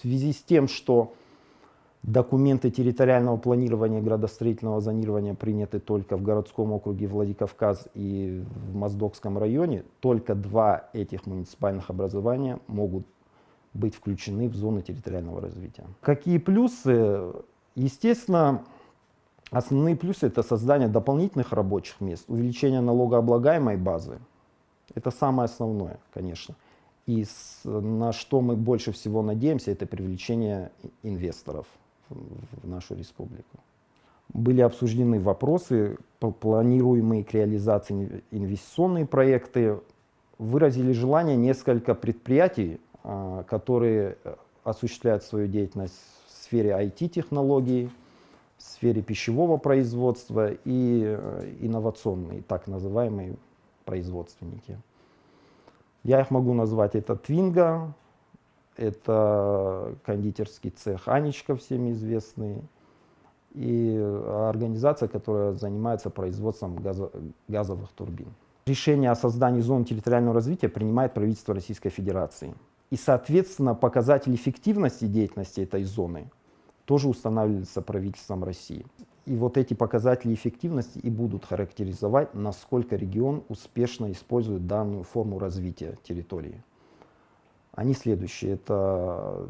связи с тем, что документы территориального планирования и градостроительного зонирования приняты только в городском округе Владикавказ и в Моздокском районе, только 2 этих муниципальных образования могут быть включены в зоны территориального развития. Какие плюсы? Естественно, основные плюсы — это создание дополнительных рабочих мест, увеличение налогооблагаемой базы. Это самое основное, конечно. И на что мы больше всего надеемся, это привлечение инвесторов в нашу республику. Были обсуждены вопросы, планируемые к реализации инвестиционные проекты. Выразили желание несколько предприятий, которые осуществляют свою деятельность в сфере IT-технологий, в сфере пищевого производства и инновационные, так называемые производственники. Я их могу назвать: это Твинго, это кондитерский цех Анечка, всем известный, и организация, которая занимается производством газовых турбин. Решение о создании зон территориального развития принимает правительство Российской Федерации. И, соответственно, показатель эффективности деятельности этой зоны тоже устанавливается правительством России. И вот эти показатели эффективности и будут характеризовать, насколько регион успешно использует данную форму развития территории. Они следующие: это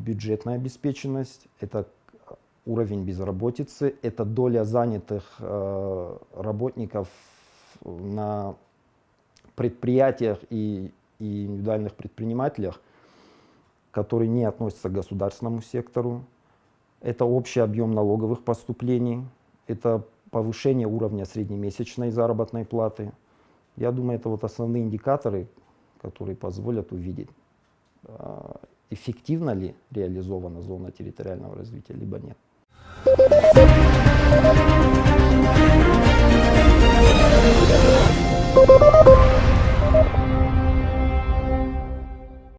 бюджетная обеспеченность, это уровень безработицы, это доля занятых работников на предприятиях и индивидуальных предпринимателях, которые не относятся к государственному сектору, это общий объем налоговых поступлений, это повышение уровня среднемесячной заработной платы. Я думаю, это вот основные индикаторы, которые позволят увидеть, эффективно ли реализована зона территориального развития, либо нет.